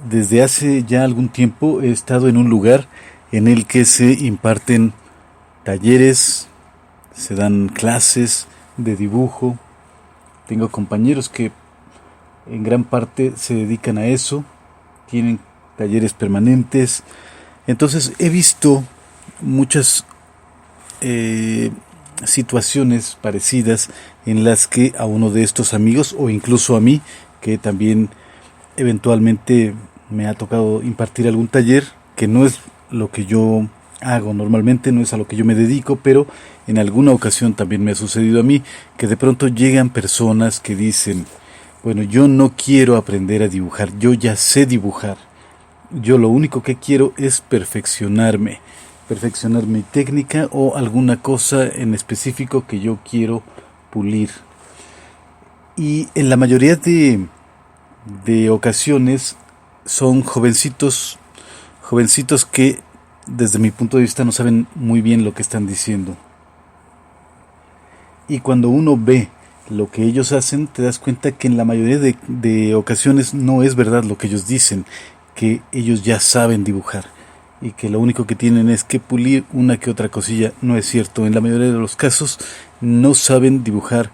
Desde hace ya algún tiempo he estado en un lugar en el que se imparten talleres, se dan clases de dibujo. Tengo compañeros que en gran parte se dedican a eso, tienen talleres permanentes. Entonces he visto muchas situaciones parecidas en las que a uno de estos amigos o incluso a mí, que también eventualmente me ha tocado impartir algún taller, que no es lo que yo hago normalmente, no es a lo que yo me dedico, pero en alguna ocasión también me ha sucedido a mí que de pronto llegan personas que dicen, bueno, yo no quiero aprender a dibujar, yo ya sé dibujar, yo lo único que quiero es perfeccionar mi técnica o alguna cosa en específico que yo quiero pulir. Y en la mayoría de ocasiones son jovencitos que desde mi punto de vista no saben muy bien lo que están diciendo. Y cuando uno ve lo que ellos hacen, te das cuenta que en la mayoría de ocasiones no es verdad lo que ellos dicen, que ellos ya saben dibujar y que lo único que tienen es que pulir una que otra cosilla. No es cierto, en la mayoría de los casos no saben dibujar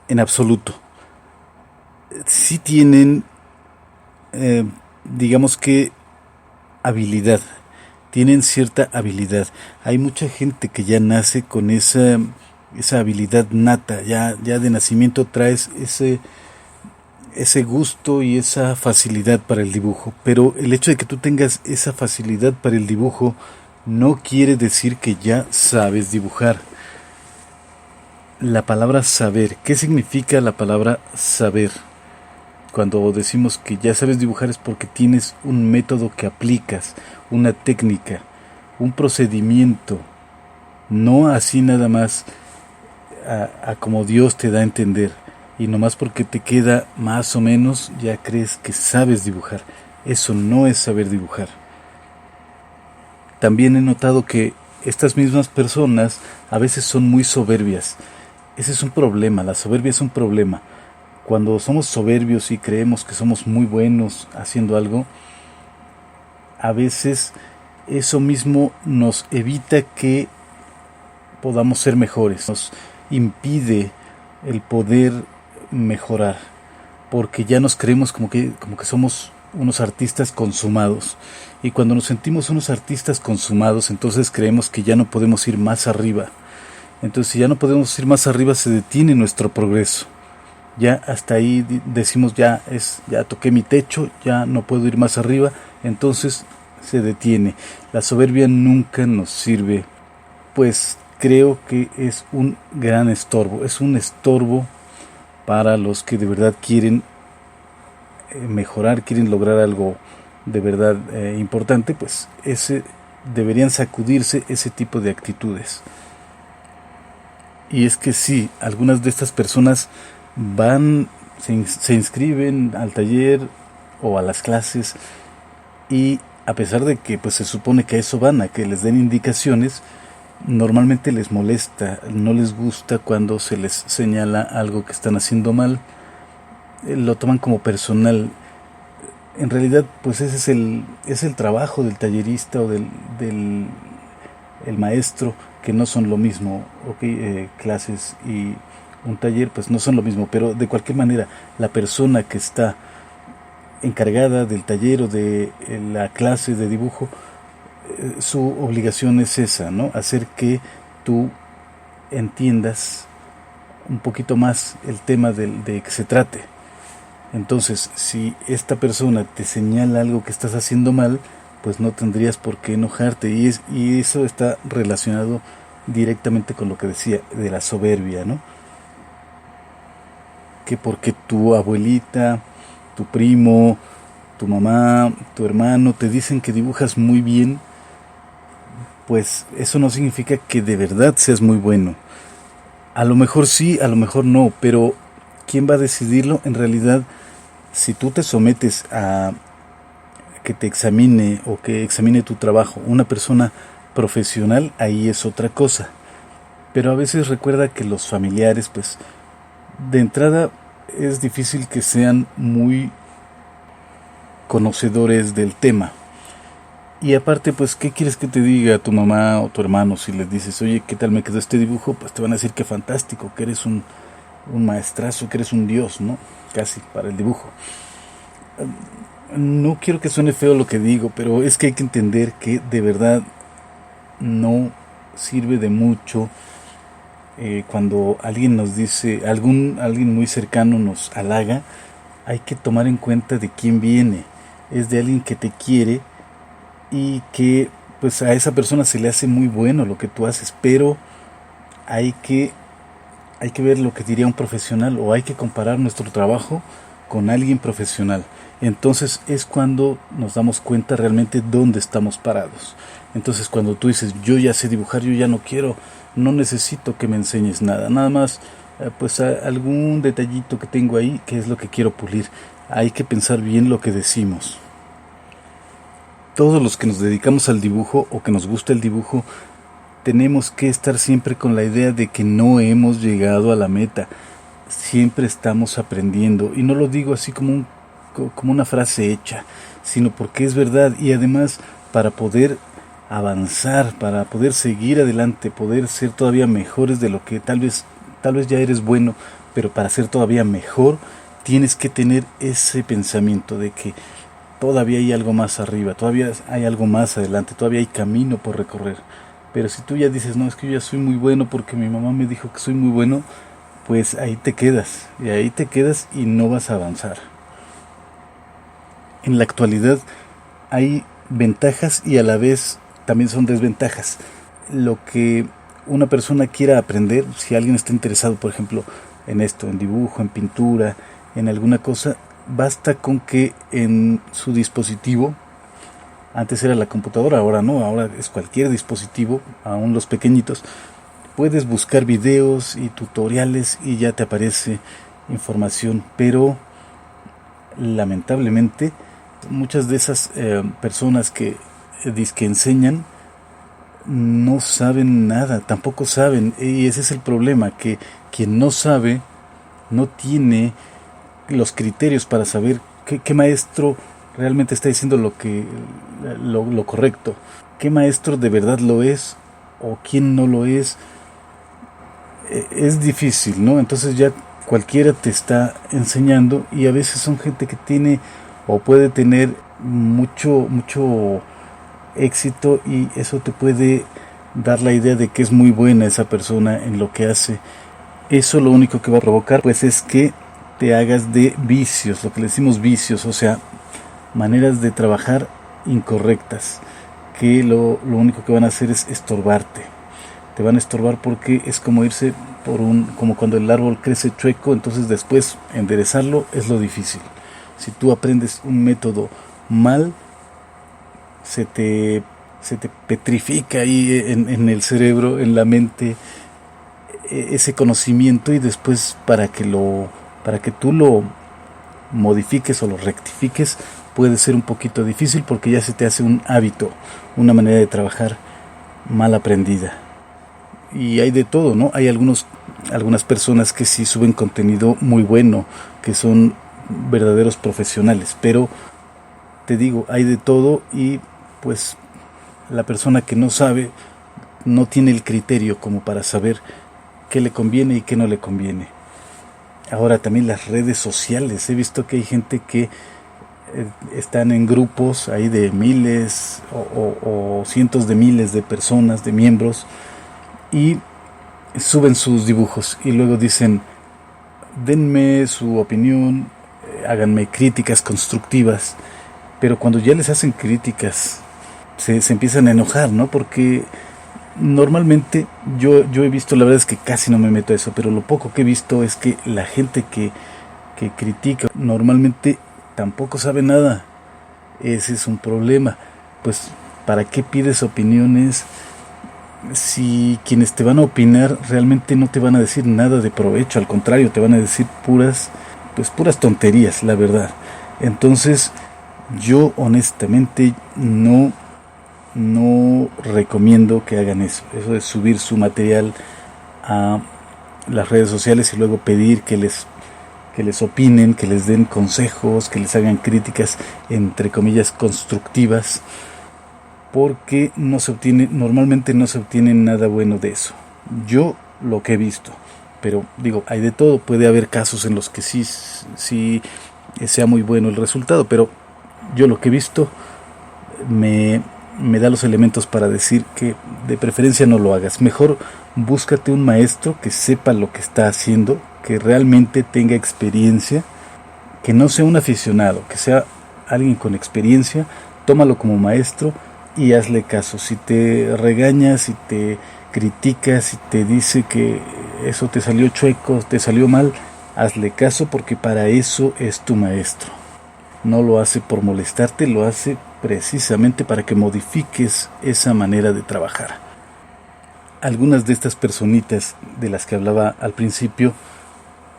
en absoluto. Sí tienen, digamos que, habilidad, tienen cierta habilidad. Hay mucha gente que ya nace con esa habilidad nata, ya de nacimiento traes ese gusto y esa facilidad para el dibujo. Pero el hecho de que tú tengas esa facilidad para el dibujo no quiere decir que ya sabes dibujar. La palabra saber, ¿qué significa la palabra saber? Cuando decimos que ya sabes dibujar es porque tienes un método que aplicas, una técnica, un procedimiento, no así nada más a como Dios te da a entender, y nomás porque te queda más o menos ya crees que sabes dibujar. Eso no es saber dibujar. También he notado que estas mismas personas a veces son muy soberbias. Ese es un problema, la soberbia es un problema. Cuando somos soberbios y creemos que somos muy buenos haciendo algo, a veces eso mismo nos evita que podamos ser mejores, nos impide el poder mejorar, porque ya nos creemos como que somos unos artistas consumados, y cuando nos sentimos unos artistas consumados, entonces creemos que ya no podemos ir más arriba. Entonces, si ya no podemos ir más arriba, se detiene nuestro progreso. Ya hasta ahí decimos, ya toqué mi techo, ya no puedo ir más arriba, entonces se detiene. La soberbia nunca nos sirve, pues creo que es un gran estorbo, es un estorbo para los que de verdad quieren mejorar, quieren lograr algo de verdad importante. Pues deberían sacudirse ese tipo de actitudes. Y es que sí, algunas de estas personas se inscriben al taller o a las clases, y a pesar de que pues se supone que a eso van, a que les den indicaciones, normalmente les molesta, no les gusta cuando se les señala algo que están haciendo mal, lo toman como personal. En realidad pues ese es el trabajo del tallerista o del el maestro, que no son lo mismo. Clases y un taller pues no son lo mismo, pero de cualquier manera la persona que está encargada del taller o de la clase de dibujo, su obligación es esa, ¿no? Hacer que tú entiendas un poquito más el tema de que se trate. Entonces, si esta persona te señala algo que estás haciendo mal, pues no tendrías por qué enojarte, y eso está relacionado directamente con lo que decía de la soberbia, ¿no? Que porque tu abuelita, tu primo, tu mamá, tu hermano te dicen que dibujas muy bien, pues eso no significa que de verdad seas muy bueno. A lo mejor sí, a lo mejor no, pero ¿quién va a decidirlo? En realidad, si tú te sometes a que te examine o que examine tu trabajo una persona profesional, ahí es otra cosa. Pero a veces recuerda que los familiares, pues, de entrada es difícil que sean muy conocedores del tema. Y aparte, pues, ¿qué quieres que te diga tu mamá o tu hermano si les dices, oye, ¿qué tal me quedó este dibujo? Pues te van a decir que fantástico, que eres un maestrazo, que eres un dios, ¿no? Casi para el dibujo. No quiero que suene feo lo que digo, pero es que hay que entender que de verdad no sirve de mucho cuando alguien nos dice, alguien muy cercano nos halaga. Hay que tomar en cuenta de quién viene. Es de alguien que te quiere y que pues a esa persona se le hace muy bueno lo que tú haces, pero hay que ver lo que diría un profesional, o hay que comparar nuestro trabajo con alguien profesional. Entonces es cuando nos damos cuenta realmente dónde estamos parados. Entonces cuando tú dices, yo ya sé dibujar, yo ya no necesito que me enseñes nada, nada más pues algún detallito que tengo ahí, que es lo que quiero pulir. Hay que pensar bien lo que decimos. Todos los que nos dedicamos al dibujo o que nos gusta el dibujo, tenemos que estar siempre con la idea de que no hemos llegado a la meta. Siempre estamos aprendiendo, y no lo digo así como una frase hecha, sino porque es verdad. Y además, para poder avanzar, para poder seguir adelante, poder ser todavía mejores de lo que tal vez ya eres bueno, pero para ser todavía mejor tienes que tener ese pensamiento de que todavía hay algo más arriba, todavía hay algo más adelante, todavía hay camino por recorrer. Pero si tú ya dices, no, es que yo ya soy muy bueno porque mi mamá me dijo que soy muy bueno, pues ahí te quedas, y no vas a avanzar. En la actualidad hay ventajas y a la vez también son desventajas. Lo que una persona quiera aprender, si alguien está interesado, por ejemplo, en esto, en dibujo, en pintura, en alguna cosa, basta con que en su dispositivo, antes era la computadora, ahora no, ahora es cualquier dispositivo, aún los pequeñitos, puedes buscar videos y tutoriales y ya te aparece información, pero lamentablemente muchas de esas personas que dizque enseñan no saben nada, tampoco saben, y ese es el problema, que quien no sabe no tiene los criterios para saber qué maestro realmente está diciendo lo correcto, qué maestro de verdad lo es o quién no lo es. Es difícil, ¿no? Entonces ya cualquiera te está enseñando, y a veces son gente que tiene o puede tener mucho éxito, y eso te puede dar la idea de que es muy buena esa persona en lo que hace. Eso lo único que va a provocar pues es que te hagas de vicios, lo que le decimos vicios, o sea, maneras de trabajar incorrectas, que lo único que van a hacer es estorbarte. Te van a estorbar porque es como irse como cuando el árbol crece chueco, entonces después enderezarlo es lo difícil. Si tú aprendes un método mal, se te petrifica ahí en el cerebro, en la mente, ese conocimiento, y después para que tú lo modifiques o lo rectifiques puede ser un poquito difícil, porque ya se te hace un hábito, una manera de trabajar mal aprendida. Y hay de todo, ¿no? Hay algunas personas que sí suben contenido muy bueno, que son verdaderos profesionales, pero te digo, hay de todo, y pues la persona que no sabe no tiene el criterio como para saber qué le conviene y qué no le conviene. Ahora también las redes sociales, he visto que hay gente que están en grupos ahí de miles o cientos de miles de personas, de miembros, y suben sus dibujos y luego dicen, denme su opinión, háganme críticas constructivas. Pero cuando ya les hacen críticas se empiezan a enojar, ¿no? Porque normalmente yo he visto, la verdad es que casi no me meto a eso, pero lo poco que he visto es que la gente que critica normalmente tampoco sabe nada. Ese es un problema. Pues, ¿para qué pides opiniones si quienes te van a opinar realmente no te van a decir nada de provecho? Al contrario, te van a decir puras tonterías, la verdad. Entonces, yo honestamente no recomiendo que hagan eso de subir su material a las redes sociales y luego pedir que les que les opinen, que les den consejos, que les hagan críticas, entre comillas, constructivas, porque normalmente no se obtiene nada bueno de eso. Yo lo que he visto, pero digo, hay de todo, puede haber casos en los que sí sea muy bueno el resultado, pero yo lo que he visto me da los elementos para decir que de preferencia no lo hagas. Mejor búscate un maestro que sepa lo que está haciendo, que realmente tenga experiencia, que no sea un aficionado, que sea alguien con experiencia. Tómalo como maestro y hazle caso. Si te regaña, si te critica, si te dice que eso te salió chueco, te salió mal, hazle caso, porque para eso es tu maestro. No lo hace por molestarte, lo hace precisamente para que modifiques esa manera de trabajar. Algunas de estas personitas de las que hablaba al principio,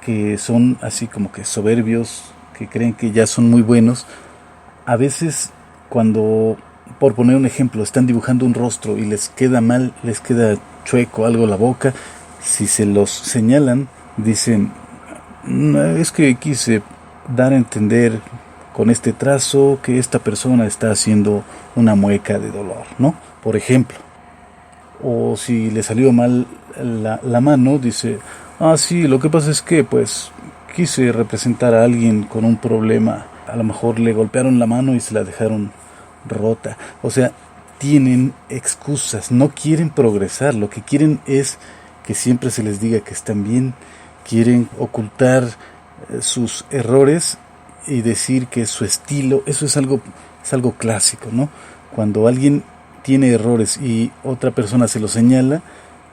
que son así como que soberbios, que creen que ya son muy buenos, a veces cuando, por poner un ejemplo, están dibujando un rostro y les queda mal, les queda chueco algo la boca, si se los señalan, dicen, no, es que quise dar a entender con este trazo que esta persona está haciendo una mueca de dolor, ¿no? Por ejemplo. O si le salió mal la mano, dice, sí, lo que pasa es que pues quise representar a alguien con un problema, a lo mejor le golpearon la mano y se la dejaron rota. O sea, tienen excusas, no quieren progresar, lo que quieren es que siempre se les diga que están bien, quieren ocultar sus errores y decir que es su estilo. Eso es algo clásico, ¿no? Cuando alguien tiene errores y otra persona se lo señala,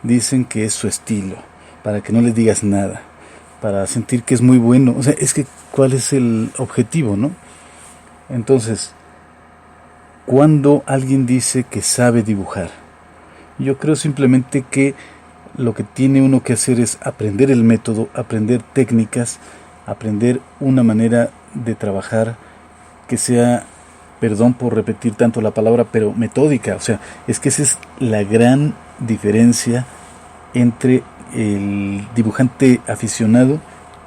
dicen que es su estilo, para que no les digas nada, para sentir que es muy bueno. O sea, es que ¿cuál es el objetivo, no? Entonces, cuando alguien dice que sabe dibujar, yo creo simplemente que lo que tiene uno que hacer es aprender el método, aprender técnicas, aprender una manera de trabajar que sea, perdón por repetir tanto la palabra, pero metódica. O sea, es que esa es la gran diferencia entre el dibujante aficionado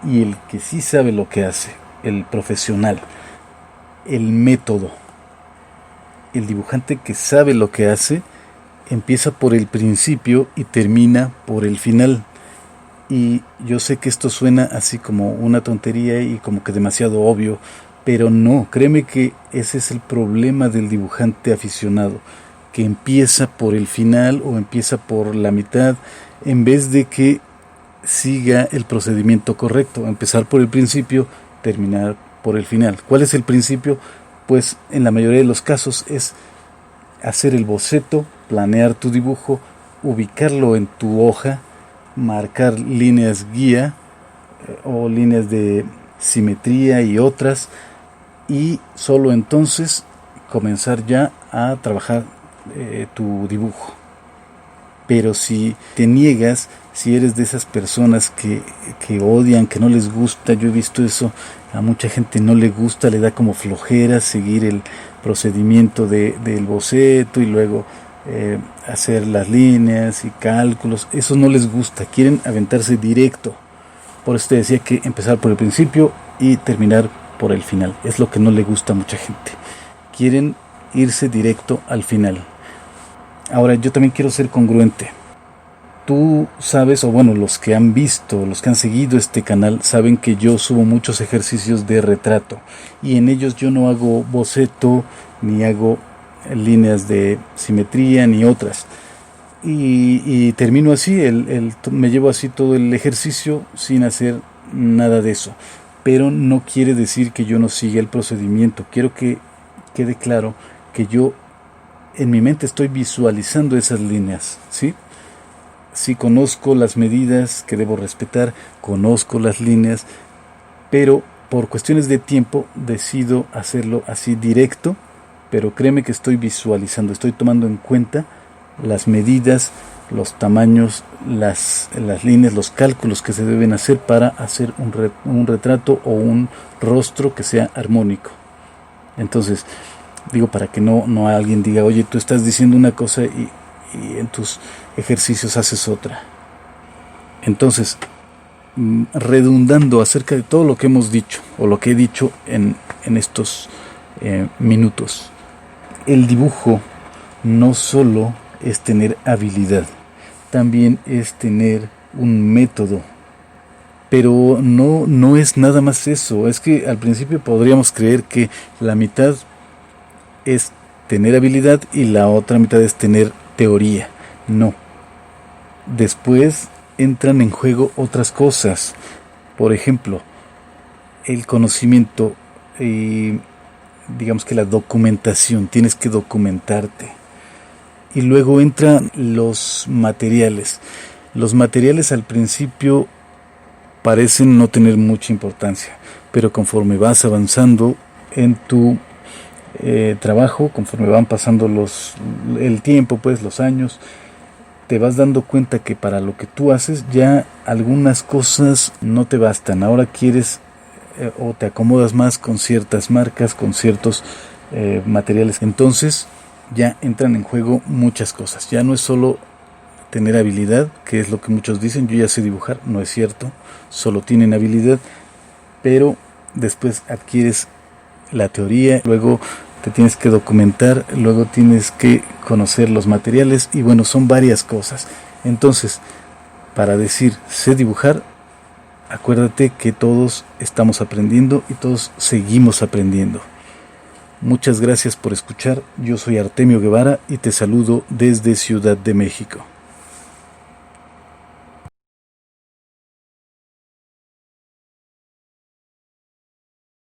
y el que sí sabe lo que hace, el profesional, el método. El dibujante que sabe lo que hace empieza por el principio y termina por el final. Y yo sé que esto suena así como una tontería y como que demasiado obvio, pero no, créeme que ese es el problema del dibujante aficionado, que empieza por el final o empieza por la mitad, en vez de que siga el procedimiento correcto, empezar por el principio, terminar por el final. ¿Cuál es el principio? Pues en la mayoría de los casos es hacer el boceto, planear tu dibujo, ubicarlo en tu hoja, marcar líneas guía o líneas de simetría y otras, y solo entonces comenzar ya a trabajar tu dibujo. Pero si te niegas, si eres de esas personas que odian, que no les gusta, yo he visto eso, a mucha gente no le gusta, le da como flojera seguir el procedimiento del boceto y luego hacer las líneas y cálculos, eso no les gusta, quieren aventarse directo. Por eso te decía que empezar por el principio y terminar por el final, es lo que no le gusta a mucha gente, quieren irse directo al final. Ahora, yo también quiero ser congruente. Tú sabes, o bueno, los que han visto, los que han seguido este canal, saben que yo subo muchos ejercicios de retrato y en ellos yo no hago boceto, ni hago líneas de simetría, ni otras. Y termino así, me llevo así todo el ejercicio sin hacer nada de eso. Pero no quiere decir que yo no siga el procedimiento. Quiero que quede claro que yo en mi mente estoy visualizando esas líneas, ¿sí? Sí conozco las medidas que debo respetar, conozco las líneas, pero por cuestiones de tiempo decido hacerlo así directo, pero créeme que estoy visualizando, estoy tomando en cuenta las medidas, los tamaños, las líneas, los cálculos que se deben hacer para hacer un retrato o un rostro que sea armónico. Entonces, digo, para que no alguien diga, oye, tú estás diciendo una cosa y en tus ejercicios haces otra. Entonces, redundando acerca de todo lo que hemos dicho o lo que he dicho en estos minutos. El dibujo no solo es tener habilidad, también es tener un método. Pero no es nada más eso. Es que al principio podríamos creer que la mitad es tener habilidad y la otra mitad es tener teoría. No. Después entran en juego otras cosas. Por ejemplo, el conocimiento y digamos que la documentación. Tienes que documentarte. Y luego entran los materiales. Los materiales al principio parecen no tener mucha importancia, pero conforme vas avanzando en tu trabajo, conforme van pasando el tiempo, pues los años, te vas dando cuenta que para lo que tú haces ya algunas cosas no te bastan. Ahora quieres o te acomodas más con ciertas marcas, con ciertos materiales. Entonces ya entran en juego muchas cosas. Ya no es solo tener habilidad, que es lo que muchos dicen, yo ya sé dibujar. No es cierto, solo tienen habilidad, pero después adquieres la teoría, luego te tienes que documentar, luego tienes que conocer los materiales y bueno, son varias cosas. Entonces, para decir sé dibujar, acuérdate que todos estamos aprendiendo y todos seguimos aprendiendo. Muchas gracias por escuchar. Yo soy Artemio Guevara y te saludo desde Ciudad de México.